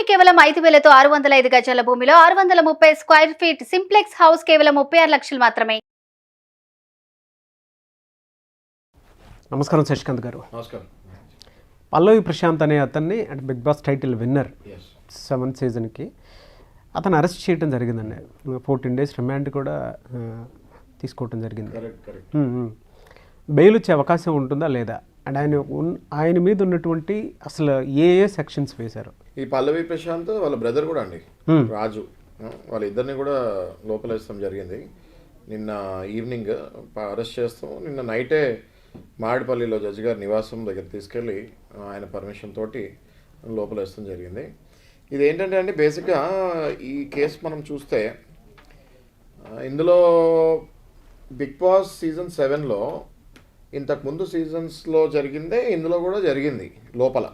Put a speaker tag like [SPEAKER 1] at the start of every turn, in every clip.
[SPEAKER 1] భూమి కేవలం 5,000తో 605 గజాల భూమిలో 630 స్క్వేర్ ఫీట్ సింప్లెక్స్ హౌస్ కేవలం 36 లక్షలు మాత్రమే.
[SPEAKER 2] నమస్కారం శశికాంత్ గారు.
[SPEAKER 3] నమస్కారం.
[SPEAKER 2] పల్లవి ప్రశాంత్ అనే అతన్ని అంటే big boss title winner 7th సీజన్కి అతను అరెస్ట్ చేయడం జరిగిందండి. 14 days రిమాండ్ కూడా తీసుకోవటం జరిగింది. బెయిల్ వచ్చే అవకాశం ఉంటుందా లేదా అండ్ ఆయన మీద ఉన్నటువంటి అసలు ఏ సెక్షన్స్ వేశారు?
[SPEAKER 3] ఈ పల్లవి ప్రశాంత్ వాళ్ళ బ్రదర్ కూడా అండి, రాజు, వాళ్ళిద్దరిని కూడా లోపలేస్తాం జరిగింది. నిన్న ఈవినింగ్ అరెస్ట్ చేస్తాం. నిన్న నైటే మాడిపల్లిలో జడ్జి గారి నివాసం దగ్గర తీసుకెళ్ళి ఆయన పర్మిషన్ తోటి లోపలేస్తాం జరిగింది. ఇది ఏంటంటే అండి, బేసిక్గా ఈ కేసు మనం చూస్తే ఇందులో బిగ్ బాస్ సీజన్ 7లో ఇంతకుముందు సీజన్స్లో జరిగిందే ఇందులో కూడా జరిగింది. లోపల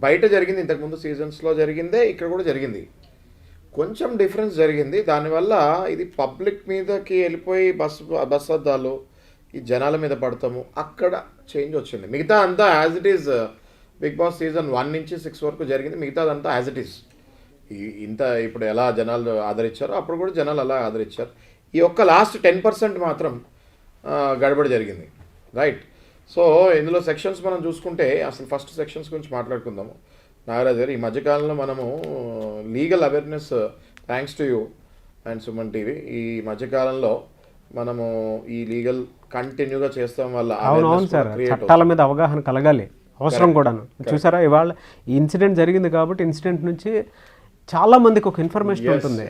[SPEAKER 3] బయట జరిగింది, ఇంతకుముందు సీజన్స్లో జరిగిందే ఇక్కడ కూడా జరిగింది. కొంచెం డిఫరెన్స్ జరిగింది. దానివల్ల ఇది పబ్లిక్ మీదకి వెళ్ళిపోయి బస్ అద్దాలు ఈ జనాల మీద పడతాము, అక్కడ చేంజ్ వచ్చింది. మిగతా అంతా as it is Bigg Boss season 1 నుంచి 6 వరకు జరిగింది. మిగతాదంతా యాజ్ ఇట్ ఈజ్. ఇంత ఇప్పుడు ఎలా జనాలు ఆదరించారో అప్పుడు కూడా జనాలు అలా ఆదరించారు. ఈ ఒక్క లాస్ట్ 10% మాత్రం గడబడి జరిగింది, రైట్? సో ఇందులో సెక్షన్స్ మనం చూసుకుంటే అసలు ఫస్ట్ సెక్షన్స్ గురించి మాట్లాడుకుందాము. నాగరాజ్ గారు, ఈ మధ్యకాలంలో మనము legal awareness thanks to you and Suman TV, ఈ మధ్యకాలంలో మనము ఈ లీగల్ కంటిన్యూగా చేస్తాం వల్ల
[SPEAKER 2] చట్టాల మీద అవగాహన కలగాలి, అవసరం కూడాను. చూసారా, ఇవాళ ఈ ఇన్సిడెంట్ జరిగింది కాబట్టి ఇన్సిడెంట్ నుంచి చాలా మందికి ఒక ఇన్ఫర్మేషన్ ఉంటుంది.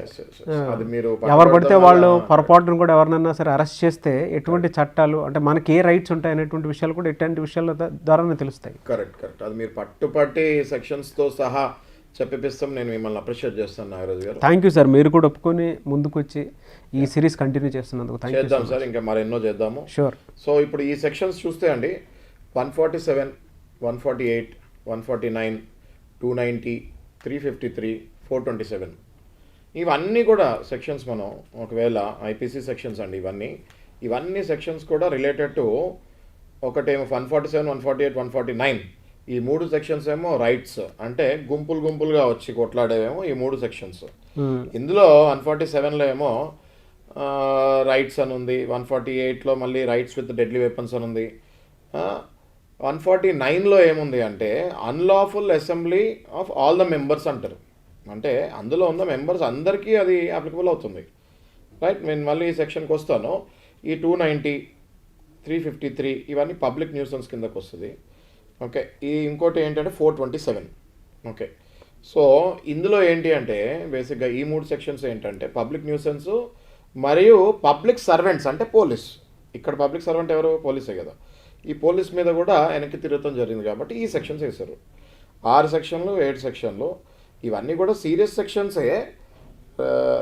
[SPEAKER 2] ఎవరు పడితే వాళ్ళు పొరపాటును కూడా ఎవరినన్నా సరే అరెస్ట్ చేస్తే ఎటువంటి చట్టాలు అంటే మనకి ఏ రైట్స్ ఉంటాయి అనేటువంటి విషయాలు కూడా ఇట్లాంటి విషయాల ద్వారానే తెలుస్తాయి.
[SPEAKER 3] కరెక్ట్. అది మీరు పట్టుపట్టి సెక్షన్స్తో సహా చెప్పిస్తాం. నేను మిమ్మల్ని అప్రిషియేట్ చేస్తాను నాగరాజు గారు.
[SPEAKER 2] Thank you sir. మీరు కూడా ఒప్పుకొని ముందుకు వచ్చి ఈ సిరీస్ కంటిన్యూ చేస్తున్నందుకు
[SPEAKER 3] చేద్దాం సార్, ఇంకా మరెన్నో చేద్దాము.
[SPEAKER 2] షూర్.
[SPEAKER 3] సో ఇప్పుడు ఈ సెక్షన్స్ చూస్తే అండి 147, 148, 149, 290, 353, 427 ఇవన్నీ కూడా సెక్షన్స్ మనం ఒకవేళ ఐపీసీ సెక్షన్స్ అండి. ఇవన్నీ సెక్షన్స్ కూడా రిలేటెడ్ టు ఒకటేమో 147, 148, 149 ఈ 3 సెక్షన్స్ ఏమో రైట్స్, అంటే గుంపులుగా వచ్చి కొట్లాడేవేమో ఈ 3 సెక్షన్స్. ఇందులో 147లో ఏమో రైట్స్ అని ఉంది, 148లో మళ్ళీ రైట్స్ విత్ డెడ్లీ వెపన్స్ అని ఉంది, 149లో ఏముంది అంటే unlawful assembly of all the members అంటారు. అంటే అందులో ఉన్న మెంబర్స్ అందరికీ అది అప్లికబుల్ అవుతుంది, రైట్? నేను మళ్ళీ ఈ సెక్షన్కి వస్తాను. ఈ 290, 353 ఇవన్నీ పబ్లిక్ న్యూసెన్స్ కిందకు వస్తుంది. ఓకే, ఈ ఇంకోటి ఏంటంటే 427. ఓకే, సో ఇందులో ఏంటి అంటే బేసిక్గా ఈ 3 సెక్షన్స్ ఏంటంటే పబ్లిక్ న్యూసెన్స్ మరియు పబ్లిక్ సర్వెంట్స్ అంటే పోలీస్. ఇక్కడ పబ్లిక్ సర్వెంట్ ఎవరు? పోలీసే కదా. ఈ పోలీస్ మీద కూడా వెనక్కి తిరగటం జరిగింది కాబట్టి ఈ సెక్షన్స్ వేశారు. 6 సెక్షన్లు, 7 సెక్షన్లు ఇవన్నీ కూడా సీరియస్ సెక్షన్సే.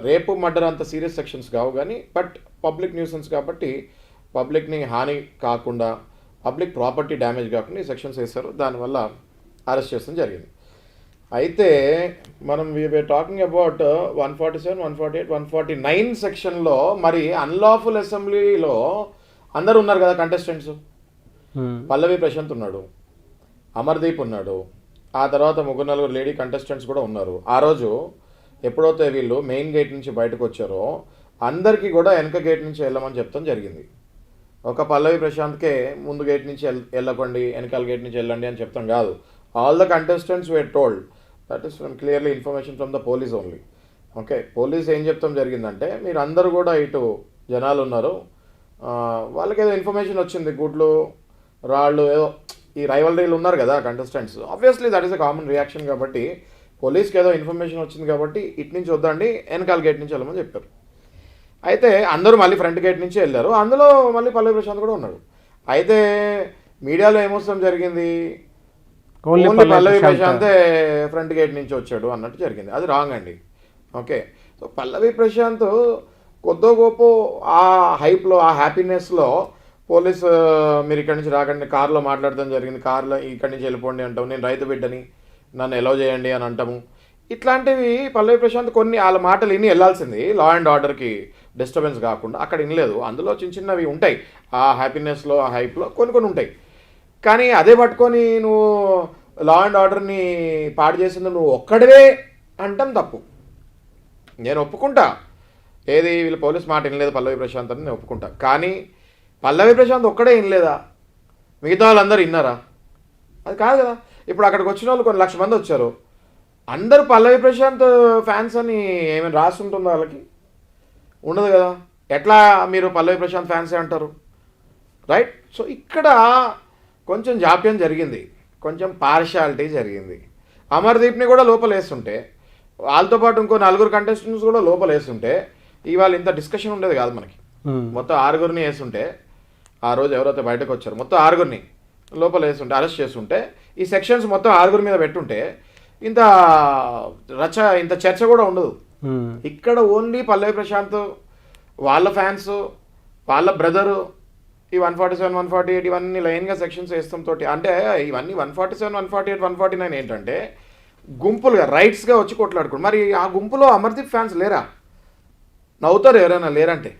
[SPEAKER 3] రేపు మర్డర్ అంత సీరియస్ సెక్షన్స్ కావు కానీ బట్ పబ్లిక్ న్యూసెన్స్ కాబట్టి పబ్లిక్ని హాని కాకుండా, పబ్లిక్ ప్రాపర్టీ డ్యామేజ్ కాకుండా ఈ సెక్షన్స్ వేశారు. దానివల్ల అరెస్ట్ చేస్తాం జరిగింది. అయితే మనం వీఆర్ టాకింగ్ అబౌట్ 147, 148, 149 సెక్షన్లో మరి అన్లాఫుల్ అసెంబ్లీలో అందరు ఉన్నారు కదా కంటెస్టెంట్స్. పల్లవి ప్రశాంత్ ఉన్నాడు, అమర్దీప్ ఉన్నాడు, ఆ తర్వాత 3-4 లేడీ కంటెస్టెంట్స్ కూడా ఉన్నారు. ఆ రోజు ఎప్పుడైతే వీళ్ళు మెయిన్ గేట్ నుంచి బయటకు వచ్చారో అందరికీ కూడా వెనక గేట్ నుంచి వెళ్ళమని చెప్తాం జరిగింది. ఒక పల్లవి ప్రశాంత్కే ముందు గేట్ నుంచి వెళ్ళకండి, వెనకాల గేట్ నుంచి వెళ్ళండి అని చెప్తాం కాదు. All the contestants were told, that is from clearly information from the police only. Okay, police ఏం చెప్తాం జరిగిందంటే మీరు అందరూ కూడా ఇటు జనాలు ఉన్నారు, వాళ్ళకి ఏదో ఇన్ఫర్మేషన్ వచ్చింది, గుడ్లు రాళ్ళు ఏదో ఈ రైవలరీలు ఉన్నారు కదా contestants, obviously that is a common reaction. కాబట్టి పోలీస్కి ఏదో ఇన్ఫర్మేషన్ వచ్చింది కాబట్టి ఇటు నుంచి వద్దండి, వెనకాల గేట్ నుంచి వెళ్ళమని చెప్పారు. అయితే అందరూ మళ్ళీ ఫ్రంట్ గేట్ నుంచి వెళ్ళారు. అందులో మళ్ళీ పల్లవి ప్రశాంత్ కూడా ఉన్నాడు. అయితే మీడియాలో ఏమొస్తాం జరిగింది, ఓన్లీ పల్లవి ప్రశాంతే ఫ్రంట్ గేట్ నుంచి వచ్చాడు అన్నట్టు జరిగింది. అది రాంగ్ అండి. ఓకే, సో పల్లవి ప్రశాంత్ కొద్దో గొప్ప ఆ హైప్లో, ఆ హ్యాపీనెస్లో పోలీస్ మీరు ఇక్కడి నుంచి రాకండి, కార్లో మాట్లాడటం జరిగింది, కార్లో ఇక్కడి నుంచి వెళ్ళిపోండి అంటాము, నేను రైతు బిడ్డని నన్ను ఎలవ్ చేయండి అని అంటాము. ఇట్లాంటివి పల్లవి ప్రశాంత్ కొన్ని వాళ్ళ మాటలు విని వెళ్ళాల్సింది, లా అండ్ ఆర్డర్కి డిస్టర్బెన్స్ కాకుండా. అక్కడ వినలేదు. అందులో చిన్నవి ఉంటాయి, ఆ హ్యాపీనెస్లో, ఆ హైప్లో కొన్ని ఉంటాయి. కానీ అదే పట్టుకొని నువ్వు లా అండ్ ఆర్డర్ని పాడు చేసింది నువ్వు ఒక్కడివే అంటాం తప్పు. నేను ఒప్పుకుంటా, ఏది వీళ్ళు పోలీస్ మాట వినలేదు పల్లవి ప్రశాంత్ అని నేను ఒప్పుకుంటా. కానీ పల్లవి ప్రశాంత్ ఒక్కడే వినలేదా? మిగతా వాళ్ళందరూ విన్నారా? అది కాదు కదా. ఇప్పుడు అక్కడికి వచ్చిన వాళ్ళు కొన్ని 1,00,000 మంది వచ్చారు, అందరూ పల్లవి ప్రశాంత్ ఫ్యాన్స్ అని ఏమైనా రాసి ఉంటుందో వాళ్ళకి? ఉండదు కదా. ఎట్లా మీరు పల్లవి ప్రశాంత్ ఫ్యాన్సే అంటారు? రైట్. సో ఇక్కడ కొంచెం జాప్యం జరిగింది, కొంచెం పార్షాలిటీ జరిగింది. అమర్దీప్ని కూడా లోపల వేస్తుంటే, వాళ్ళతో పాటు ఇంకో 4 కంటెస్టెంట్స్ కూడా లోపల వేస్తుంటే ఇవాళ ఇంత డిస్కషన్ ఉండేది కాదు మనకి. మొత్తం 6 వేస్తుంటే, ఆ రోజు ఎవరైతే బయటకు వచ్చారు మొత్తం 6 లోపల వేస్తుంటే, అరెస్ట్ చేస్తుంటే, ఈ సెక్షన్స్ మొత్తం 6 మీద పెట్టుంటే ఇంత ఇంత చర్చ కూడా ఉండదు. ఇక్కడ ఓన్లీ పల్లవి ప్రశాంత్, వాళ్ళ ఫ్యాన్స్, వాళ్ళ బ్రదరు, ఈ 147, 148 ఇవన్నీ లైన్గా సెక్షన్స్ వేస్తాంతో, అంటే ఇవన్నీ 147, 148, 149 ఏంటంటే గుంపులుగా రైట్స్గా వచ్చి కొట్లాడుకోండి. మరి ఆ గుంపులో అమర్దీప్ ఫ్యాన్స్ లేరా? నవ్వుతారు ఎవరైనా లేరంటే.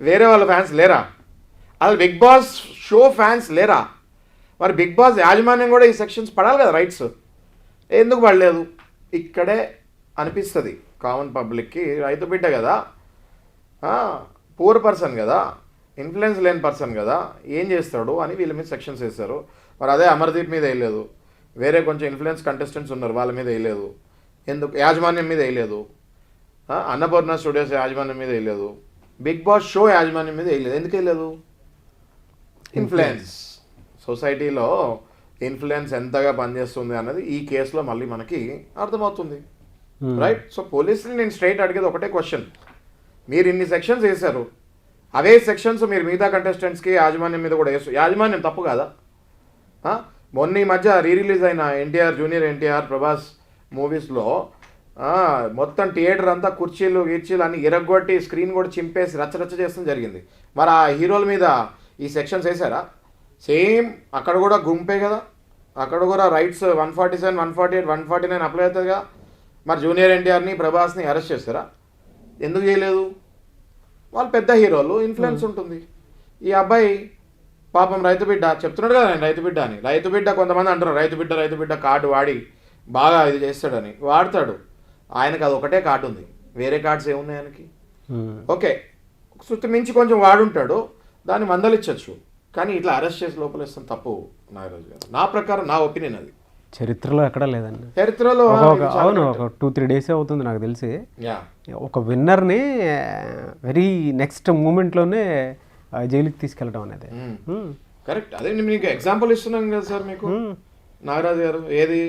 [SPEAKER 3] వేరే వాళ్ళ ఫ్యాన్స్ లేరా? అసలు బిగ్ బాస్ షో ఫ్యాన్స్ లేరా? మరి బిగ్ బాస్ యాజమాన్యం కూడా ఈ సెక్షన్స్ పడాలి కదా, రైట్స్ ఎందుకు పడలేదు? ఇక్కడే అనిపిస్తుంది కామన్ పబ్లిక్కి, రైతు బిడ్డ కదా, పూర్ పర్సన్ కదా, ఇన్ఫ్లుయెన్స్ లేని పర్సన్ కదా, ఏం చేస్తాడు అని వీళ్ళ మీద సెక్షన్స్ వేస్తారు. మరి అదే అమర్దీప్ మీద వేయలేదు, వేరే కొంచెం ఇన్ఫ్లుయెన్స్ కంటెస్టెంట్స్ ఉన్నారు వాళ్ళ మీద వేయలేదు, ఎందుకు? యాజమాన్యం మీద వేయలేదు, అన్నపూర్ణ స్టూడియోస్ యాజమాన్యం మీద వేయలేదు, బిగ్ బాస్ షో యాజమాన్యం మీద వేయలేదు. ఎందుకు వేయలేదు? ఇన్ఫ్లుయెన్స్, సొసైటీలో ఇన్ఫ్లుయెన్స్ ఎంతగా పనిచేస్తుంది అన్నది ఈ కేసులో మళ్ళీ మనకి అర్థమవుతుంది. రైట్. సో పోలీసుని నేను స్ట్రైట్ అడిగేది ఒకటే క్వశ్చన్, మీరు ఇన్ని సెక్షన్స్ వేశారు, అవే సెక్షన్స్ మీరు మిగతా కంటెస్టెంట్స్కి యాజమాన్యం మీద కూడా వేస్తారు, యాజమాన్యం తప్పు కాదా? మొన్న ఈ మధ్య రిలీజ్ అయిన ఎన్టీఆర్, జూనియర్ ఎన్టీఆర్, ప్రభాస్ మూవీస్లో మొత్తం థియేటర్ అంతా కుర్చీలు అన్ని ఇరగొట్టి స్క్రీన్ కూడా చింపేసి రచ్చరచ్చ చేస్తూ జరిగింది. మరి ఆ హీరోల మీద ఈ సెక్షన్స్ వేశారా? సేమ్ అక్కడ కూడా గుంపే కదా, అక్కడ కూడా రైట్స్ 147, 148, 149 అప్లై అవుతుందిగా. మరి జూనియర్ ఎన్టీఆర్ని, ప్రభాస్ని అరెస్ట్ చేస్తారా? ఎందుకు చేయలేదు? వాళ్ళు పెద్ద హీరోలు, ఇన్ఫ్లుయెన్స్ ఉంటుంది. ఈ అబ్బాయి పాపం రైతు బిడ్డ చెప్తున్నాడు కదా, నేను రైతు బిడ్డ అని. రైతు బిడ్డ కొంతమంది అంటారు రైతు బిడ్డ కార్డు వాడి బాగా ఇది చేస్తాడని. వాడతాడు, ఆయనకు అది ఒకటే కార్డు ఉంది, వేరే కార్డ్స్ ఏమున్నాయి ఆయనకి? ఓకే, శృతి మించి కొంచెం వాడుంటాడు, దాన్ని మందలిచ్చచ్చు. కానీ ఇట్లా అరెస్ట్ చేసి లోపలిస్తాం తప్పు నాగరాజు గారు, నా ప్రకారం, నా ఒపీనియన్ అది.
[SPEAKER 2] చరిత్రలో ఎక్కడ లేదండి.
[SPEAKER 3] చరిత్రలో
[SPEAKER 2] అవును, ఒక 2-3 డేసే అవుతుంది నాకు తెలిసి. ఒక విన్నర్ని వెరీ నెక్స్ట్ మూమెంట్లోనే జైలుకి తీసుకెళ్ళడం అనేది
[SPEAKER 3] కరెక్ట్. అదే మీకు ఎగ్జాంపుల్ ఇస్తున్నాను కదా సార్ మీకు నాగరాజు గారు. ఏది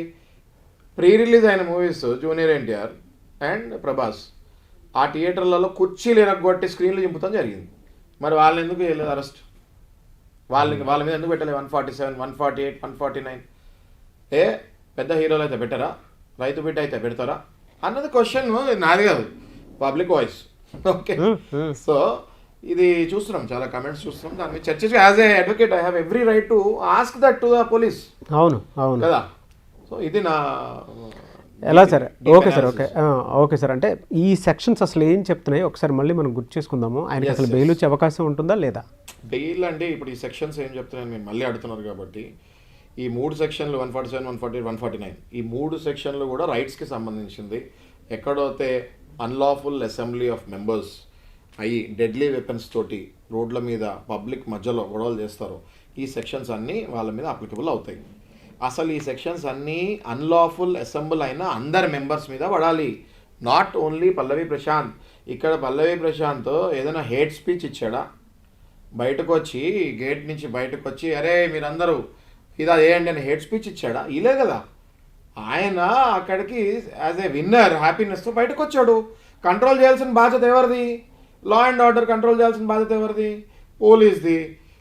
[SPEAKER 3] ప్రీ రిలీజ్ అయిన movies junior NTR and Prabhas, ఆ థియేటర్లలో కుర్చీలు ఎరగొట్టి స్క్రీన్లు చింపుతాం జరిగింది. మరి వాళ్ళని ఎందుకు చేయలేదు అరెస్ట్? వాళ్ళ మీద ఎందుకు పెట్టలేదు 147, 148, 149? పెద్ద హీరోలు అయితే పెట్టరా? రైతు బిడ్డ అయితే పెడతారా అన్నది క్వశ్చన్ నాది కాదు, పబ్లిక్ వాయిస్. ఓకే, సో ఇది చూస్తున్నాం, చాలా కమెంట్స్ చూస్తున్నాం, దాని మీద చర్చ. As a advocate I have every right to ask that to the police.
[SPEAKER 2] అవును అవును
[SPEAKER 3] కదా. సో ఇది నా
[SPEAKER 2] ఎలా sir? Okay sir, okay sir. అంటే ఈ సెక్షన్స్ అసలు ఏం చెప్తున్నాయి ఒకసారి మళ్ళీ మనం గుర్తు చేసుకుందాము. ఆయనకి అసలు బెయిల్ వచ్చే అవకాశం ఉంటుందా లేదా?
[SPEAKER 3] బెయిల్ అంటే ఇప్పుడు ఈ సెక్షన్స్ ఏం చెప్తున్నాయని మీరు మళ్ళీ అడుగుతున్నారు కాబట్టి, ఈ 3 సెక్షన్లు 147, 148, 149 ఈ 3 సెక్షన్లు కూడా రైట్స్కి సంబంధించింది. ఎక్కడైతే అన్లాఫుల్ అసెంబ్లీ ఆఫ్ మెంబర్స్ అయ్యి డెడ్లీ వెపన్స్ తోటి రోడ్ల మీద పబ్లిక్ మధ్యలో గొడవలు చేస్తారో ఈ సెక్షన్స్ అన్నీ వాళ్ళ మీద అప్లికబుల్ అవుతాయి. అసలు ఈ సెక్షన్స్ అన్నీ అన్లాఫుల్ అసెంబుల్ అయిన అందరి మెంబర్స్ మీద పడాలి, నాట్ ఓన్లీ పల్లవి ప్రశాంత్. ఇక్కడ పల్లవి ప్రశాంత్ ఏదైనా హేట్ స్పీచ్ ఇచ్చాడా? బయటకు వచ్చి గేట్ నుంచి బయటకు వచ్చి అరే మీరందరూ ఇదా చేయండి అని హేట్ స్పీచ్ ఇచ్చాడా? ఇలే కదా. ఆయన అక్కడికి యాజ్ ఏ విన్నర్ హ్యాపీనెస్తో బయటకు వచ్చాడు. కంట్రోల్ చేయాల్సిన బాధ్యత ఎవరిది? లా అండ్ ఆర్డర్ కంట్రోల్ చేయాల్సిన బాధ్యత ఎవరిది? పోలీస్ది.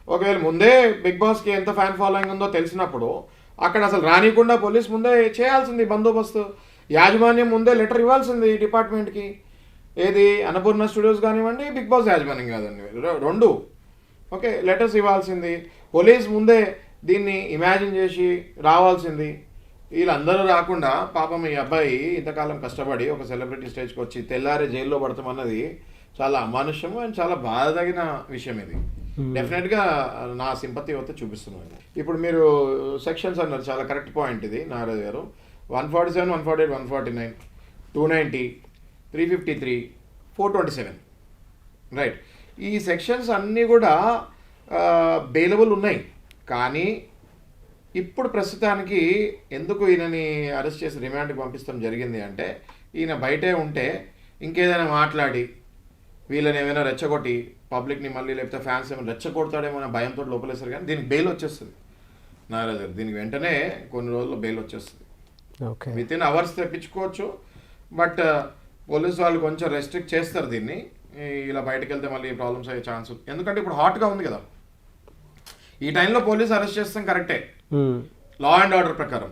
[SPEAKER 3] ఒకవేళ ముందే బిగ్ బాస్కి ఎంత ఫ్యాన్ ఫాలోయింగ్ ఉందో తెలిసినప్పుడు అక్కడ అసలు రానియకుండా పోలీస్ ముందే చేయాల్సింది బందోబస్తు. యాజమాన్యం ముందే లెటర్ ఇవ్వాల్సింది డిపార్ట్మెంట్కి. ఏది అన్నపూర్ణ స్టూడియోస్ కానివ్వండి, బిగ్ బాస్ యాజమాన్యం కాదండి, 2. ఓకే, లెటర్స్ ఇవ్వాల్సింది. పోలీస్ ముందే దీన్ని ఇమాజిన్ చేసి రావాల్సింది. వీళ్ళందరూ రాకుండా పాపం ఈ అబ్బాయి ఇంతకాలం కష్టపడి ఒక సెలబ్రిటీ స్టేజ్కి వచ్చి తెల్లారే జైల్లో పడతామన్నది చాలా అమానుష్యము అండ్ చాలా బాధగిన విషయం ఇది. డెఫినెట్గా నా సింపతి అయితే చూపిస్తున్నాను. ఇప్పుడు మీరు సెక్షన్స్ అన్నారు, చాలా కరెక్ట్ పాయింట్ ఇది నారాజు గారు. 147, 148, 149, 290, 353, 427, రైట్. ఈ సెక్షన్స్ అన్నీ కూడా బెయిలబుల్ ఉన్నాయి. కానీ ఇప్పుడు ప్రస్తుతానికి ఎందుకు ఈయనని అరెస్ట్ చేసి రిమాండ్కి పంపిస్తాం జరిగింది అంటే, ఈయన బయటే ఉంటే ఇంకేదైనా మాట్లాడి వీళ్ళని ఏమైనా రెచ్చగొట్టి పబ్లిక్ని మళ్ళీ లేకపోతే ఫ్యాన్స్ ఏమైనా రెచ్చగొడతాడేమో అనే భయంతో లోపలేస్తారు. కానీ దీనికి బెయిల్ వచ్చేస్తుంది నారాజు గారు, దీనికి వెంటనే కొన్ని రోజుల్లో బెయిల్ వచ్చేస్తుంది.
[SPEAKER 2] ఓకే,
[SPEAKER 3] విత్ ఇన్ అవర్స్ తెప్పించుకోవచ్చు. బట్ పోలీస్ వాళ్ళు కొంచెం రెస్ట్రిక్ట్ చేస్తారు దీన్ని. ఇలా బయటకు వెళ్తే మళ్ళీ ప్రాబ్లమ్స్ అయ్యే ఛాన్స్, ఎందుకంటే ఇప్పుడు హాట్గా ఉంది కదా. ఈ టైంలో పోలీస్ అరెస్ట్ చేస్తాం కరెక్టే లా అండ్ ఆర్డర్ ప్రకారం,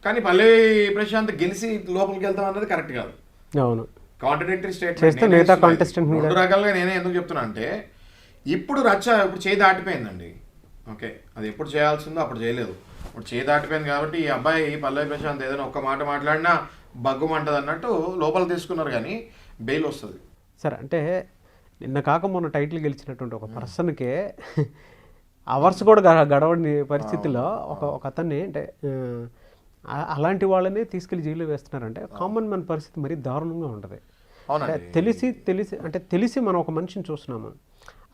[SPEAKER 3] కానీ పల్లవి ప్రశాంత్ గెలిచి లోపలికి వెళ్తాం అన్నది కరెక్ట్ కాదు.
[SPEAKER 2] అవును,
[SPEAKER 3] కాంట్రడిక్టరీ
[SPEAKER 2] మిగతా
[SPEAKER 3] స్టేట్మెంట్
[SPEAKER 2] contestant మీద
[SPEAKER 3] రెండు రకాలుగా నేనే ఎందుకు చెప్తున్నా అంటే, ఇప్పుడు ఇప్పుడు చేయి దాటిపోయిందండి. ఓకే, అది ఎప్పుడు చేయాల్సిందో అప్పుడు చేయలేదు, ఇప్పుడు చేయి దాటిపోయింది. కాబట్టి ఈ అబ్బాయి పల్లవి ప్రశాంత్ ఏదైనా ఒక్క మాట మాట్లాడినా బగ్గుమంటది అన్నట్టు లోపల తీసుకున్నారు, కానీ బెయిల్ వస్తుంది.
[SPEAKER 2] సరే, అంటే నిన్న కాక మొన్న టైటిల్ గెలిచినటువంటి ఒక పర్సన్కే అవర్స్ కూడా గడవని పరిస్థితిలో ఒక అతన్ని అంటే అలాంటి వాళ్ళని తీసుకెళ్లి జైల్లో వేస్తున్నారంటే కామన్ మ్యాన్ పరిస్థితి మరీ దారుణంగా ఉంటుంది. తెలిసి మనం ఒక మనిషిని చూస్తున్నాము,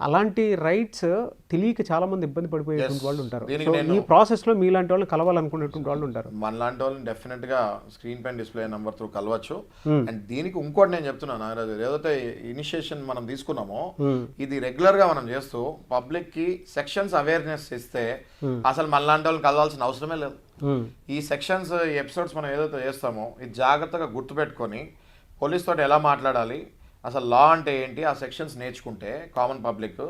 [SPEAKER 2] అలాంటి రైట్స్ తెలియక చాలా మంది ఇబ్బంది పడిపోయేటువంటి వాళ్ళు ఉంటారు. సో ఈ ప్రాసెస్లో మీలాంటి వాళ్ళని కలవాలనుకునేటువంటి వాళ్ళు ఉంటారు.
[SPEAKER 3] మనలాంటి వాళ్ళని డెఫినెట్గా స్క్రీన్ పైన డిస్ప్లే నెంబర్ త్రూ కలవచ్చు. అండ్ దీనికి ఇంకోటి నేను చెప్తున్నాను నాగరాజు, ఏదైతే ఇనిషియేషన్ మనం తీసుకున్నామో ఇది రెగ్యులర్గా మనం చేస్తూ పబ్లిక్కి సెక్షన్స్ అవేర్నెస్ ఇస్తే అసలు మనలాంటి వాళ్ళని కలవాల్సిన అవసరమే లేదు. ఈ సెక్షన్స్ ఎపిసోడ్స్ మనం ఏదైతే చేస్తామో ఇది జాగ్రత్తగా గుర్తుపెట్టుకొని పోలీస్ తోటి ఎలా మాట్లాడాలి, అసలు లా అంటే ఏంటి, ఆ సెక్షన్స్ నేర్చుకుంటే కామన్ పబ్లిక్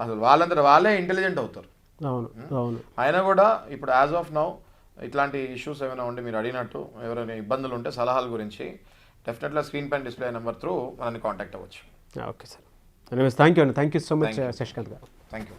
[SPEAKER 3] అసలు వాళ్ళంతా వాళ్ళే ఇంటెలిజెంట్ అవుతారు.
[SPEAKER 2] అవును అవును.
[SPEAKER 3] అయినా కూడా ఇప్పుడు యాజ్ ఆఫ్ నౌ ఇట్లాంటి ఇష్యూస్ ఏమైనా ఉంటే మీరు అడిగినట్టు ఎవరైనా ఇబ్బందులు ఉంటే సలహాల గురించి డెఫినెట్గా స్క్రీన్ పైన డిస్ప్లే నెంబర్ త్రూ మనల్ని కాంటాక్ట్ అవ్వచ్చు.
[SPEAKER 2] Okay sir, thank you so much Shashikanth garu.
[SPEAKER 3] Thank you.